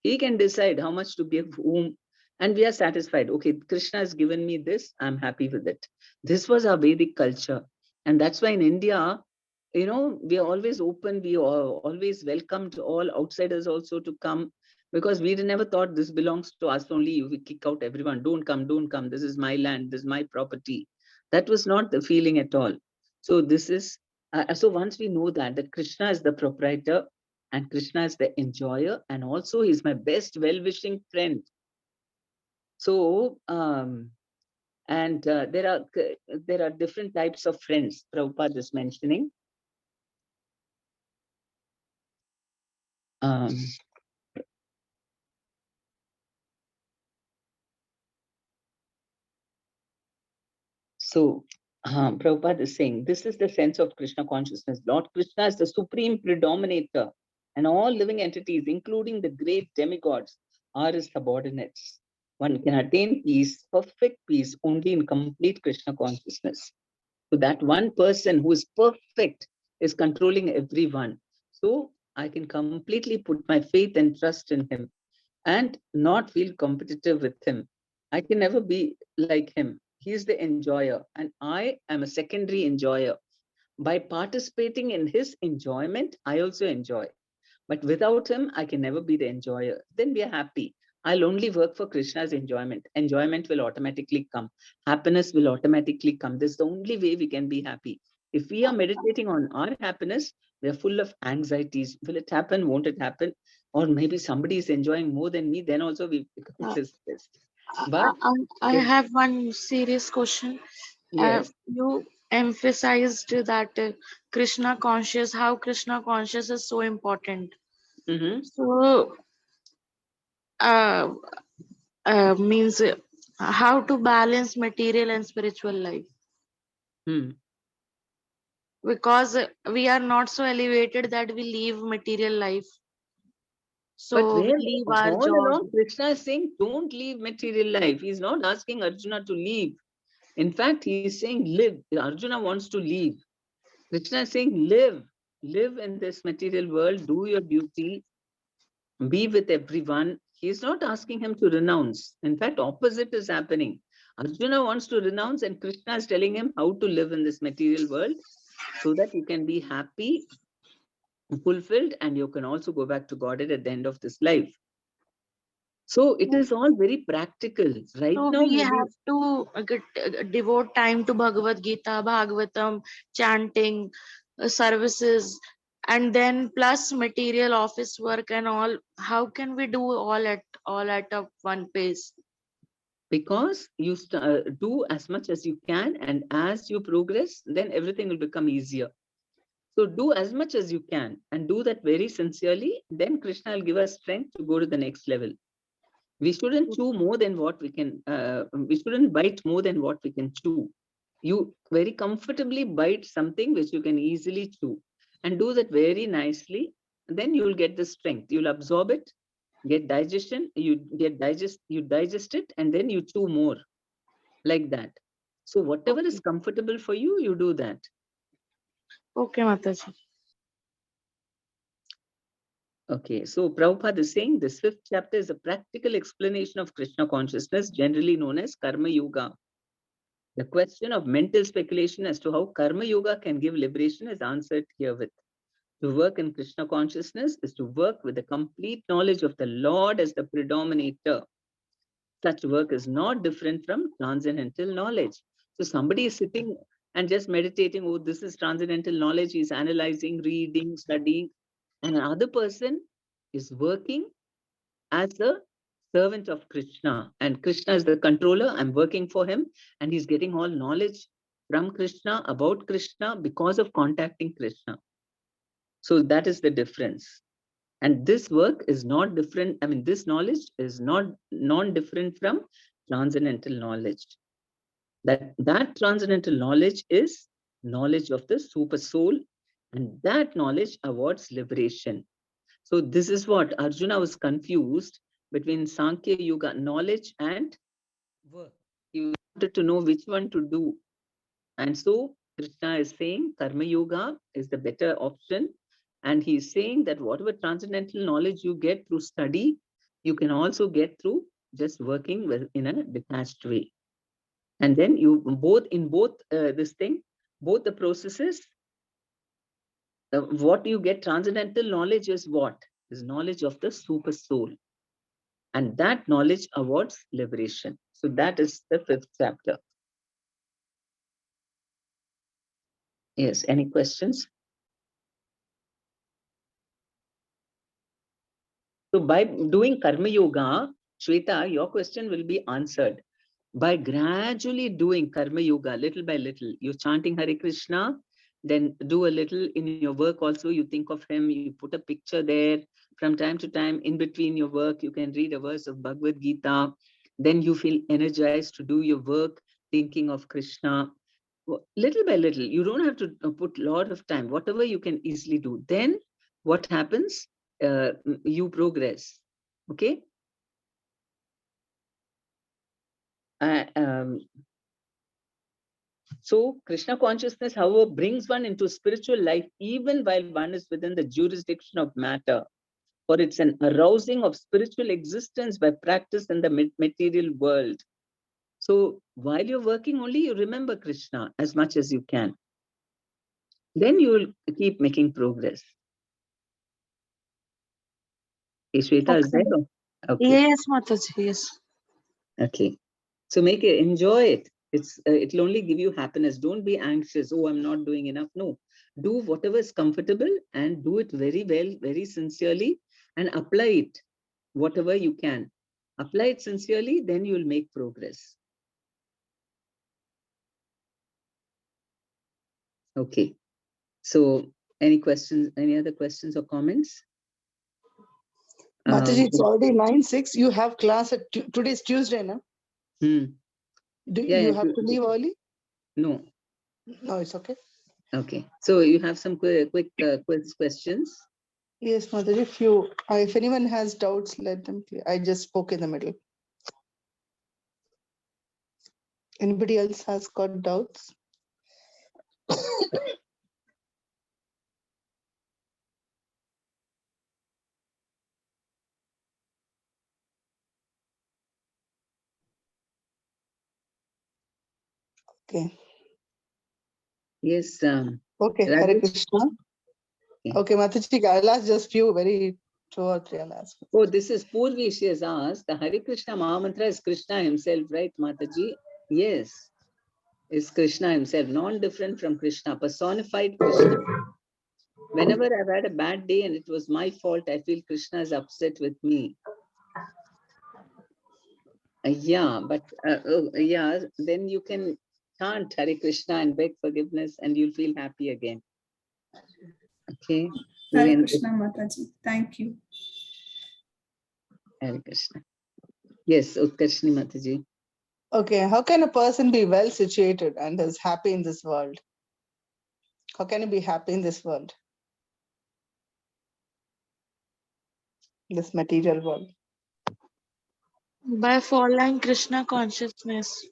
He can decide how much to give whom, and we are satisfied. Okay, Krishna has given me this, I'm happy with it. This was our Vedic culture. And that's why in India, we are always open, we always welcomed all outsiders also to come, because we never thought this belongs to us only. We kick out everyone, don't come, this is my land, this is my property. That was not the feeling at all. So this is so once we know that Krishna is the proprietor and Krishna is the enjoyer, and also he's my best well-wishing friend. So and there are different types of friends Prabhupada is mentioning. So Prabhupada is saying, this is the sense of Krishna consciousness. Lord Krishna is the supreme predominator, and all living entities, including the great demigods, are his subordinates. One can attain peace, perfect peace, only in complete Krishna consciousness. So that one person who is perfect is controlling everyone. So I can completely put my faith and trust in him and not feel competitive with him. I can never be like him. He is the enjoyer, and I am a secondary enjoyer. By participating in his enjoyment, I also enjoy. But without him, I can never be the enjoyer. Then we are happy. I'll only work for Krishna's enjoyment. Enjoyment will automatically come. Happiness will automatically come. This is the only way we can be happy. If we are meditating on our happiness, we are full of anxieties. Will it happen? Won't it happen? Or maybe somebody is enjoying more than me, then also we become stressed. But
I have one serious question.
yes.
You emphasized that how Krishna conscious is so important.
Mm-hmm.
So, uh, means how to balance material and spiritual life, because we are not so elevated that we leave material life.
But
So we
where
leave our
all
job.
along Krishna is saying, don't leave material life. He's not asking Arjuna to leave. In fact, he's saying live. Arjuna wants to leave. Krishna is saying live in this material world, do your duty, be with everyone. He's not asking him to renounce. In fact, opposite is happening. Arjuna wants to renounce, and Krishna is telling him how to live in this material world so that you can be happy, fulfilled, and you can also go back to Godhead at the end of this life. So it is all very practical. Right
So
now,
we
maybe
have to devote time to Bhagavad Gita, Bhagavatam, chanting, services, and then plus material office work and all. How can we do all at a one pace?
because you do as much as you can, and as you progress, then everything will become easier. So do as much as you can and do that very sincerely. Then Krishna will give us strength to go to the next level. We shouldn't chew more than what we can. We shouldn't bite more than what we can chew. You very comfortably bite something which you can easily chew, and do that very nicely. And then you will get the strength. You'll absorb it, get digestion, you digest it, and then you chew more, like that. So whatever is comfortable for you, you do that.
Okay, Mataji.
Okay, so Prabhupada is saying this 5th chapter is a practical explanation of Krishna consciousness, generally known as Karma Yoga. The question of mental speculation as to how Karma Yoga can give liberation is answered herewith. To work in Krishna consciousness is to work with the complete knowledge of the Lord as the predominator. Such work is not different from transcendental knowledge. So somebody is sitting and just meditating, oh, this is transcendental knowledge, he's analyzing, reading, studying, and another person is working as a servant of Krishna, and Krishna is the controller. I'm working for him, and he's getting all knowledge from Krishna, about Krishna, because of contacting Krishna. So that is the difference. And this work is not different. I mean, this knowledge is not non-different from transcendental knowledge. That transcendental knowledge is knowledge of the super soul, and that knowledge awards liberation. So this is what Arjuna was confused between Sankhya Yoga knowledge and work. He wanted to know which one to do. And so Krishna is saying Karma Yoga is the better option. And he's saying that whatever transcendental knowledge you get through study, you can also get through just working with, in a detached way. And then you both the processes, what you get transcendental knowledge is what? Is knowledge of the super soul. And that knowledge awards liberation. So that is the 5th chapter. Yes, any questions? So by doing Karma Yoga, Shweta, your question will be answered. By gradually doing Karma Yoga, little by little, you're chanting Hare Krishna, then do a little in your work also, you think of him, you put a picture there. From time to time, in between your work, you can read a verse of Bhagavad Gita. Then you feel energized to do your work, thinking of Krishna. Little by little, you don't have to put a lot of time, whatever you can easily do. Then what happens? You progress. Okay. So Krishna consciousness, however, brings one into spiritual life even while one is within the jurisdiction of matter, for it's an arousing of spiritual existence by practice in the material world. So while you're working only, you remember Krishna as much as you can. Then you will keep making progress. Shweta, is there? Okay.
Yes, Mataji, yes.
Okay. So make it, enjoy it. It'll only give you happiness. Don't be anxious. Oh, I'm not doing enough. No, do whatever is comfortable and do it very well, very sincerely, and apply it, whatever you can. Apply it sincerely, then you will make progress. Okay. So any questions, any other questions or comments?
Mataji, it's already 9:06. You have class at today's Tuesday, no? Do you have to leave early?
No.
No, it's okay.
Okay. So you have some quick questions?
Yes, Mataji, if anyone has doubts, let them clear. I just spoke in the middle. Anybody else has got doubts? Okay.
Yes.
Okay,
Rajesh?
Hare Krishna. Okay, Mataji, I'll ask just few, very 2 or 3 I'll ask.
Oh, this is Purvi. She has asked. The Hare Krishna Mahamantra is Krishna himself, right, Mataji? Yes. Is Krishna himself, non-different from Krishna, personified Krishna. Whenever I've had a bad day and it was my fault, I feel Krishna is upset with me. Yeah, but yeah, then you can chant Hare Krishna and beg forgiveness and you'll feel happy again. Okay.
Hare Krishna Mataji. Thank you.
Hare Krishna. Yes, Utkarshini Mataji.
Okay, how can a person be well situated and is happy in this world? How can he be happy in this world? This material world.
By following Krishna consciousness.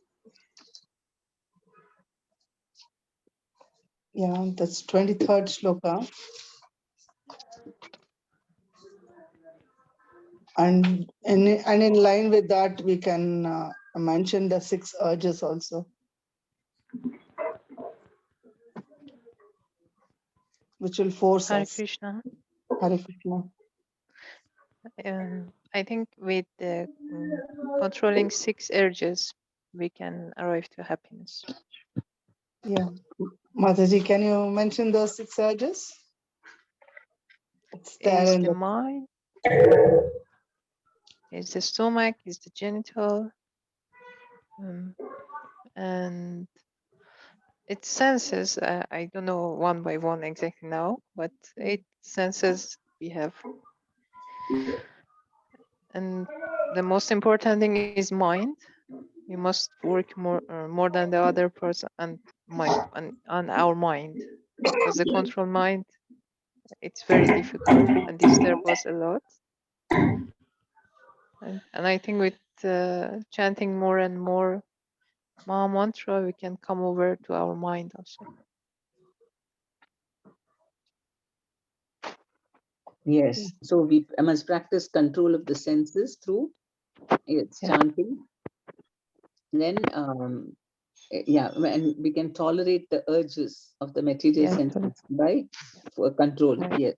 Yeah, that's 23rd shloka. And in line with that, we can mention the 6 urges also, which will force
Hare
us.
Krishna.
Hare Krishna.
I think with controlling 6 urges, we can arrive to happiness.
Yeah. Mataji, can you mention those 6 urges? It's there
Is
in
the
the
mind, is the stomach, is the genital, and its senses. I don't know one by one exactly now, but 8 senses we have. And the most important thing is mind. We must work more than the other person and on our mind, because the control mind, it's very difficult and disturb us a lot. And I think with chanting more and more Maha Mantra, we can come over to our mind also.
Yes. So we must practice control of the senses through chanting. Then, and we can tolerate the urges of the material senses by control. Yes.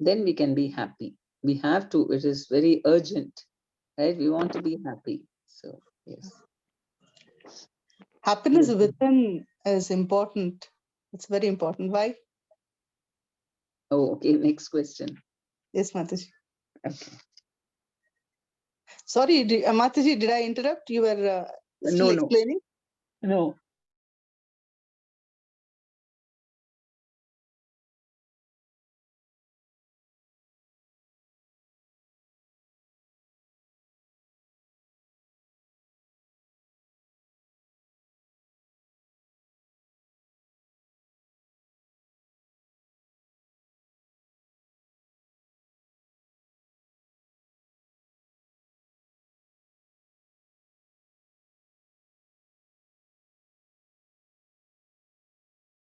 Then we can be happy. We have to. It is very urgent, right? We want to be happy. So yes.
happiness within is important. It's very important. Why?
Oh, okay. Next question.
Yes, Mataji.
Okay.
Sorry, Mataji, did I interrupt? You were still
No.
explaining?
No.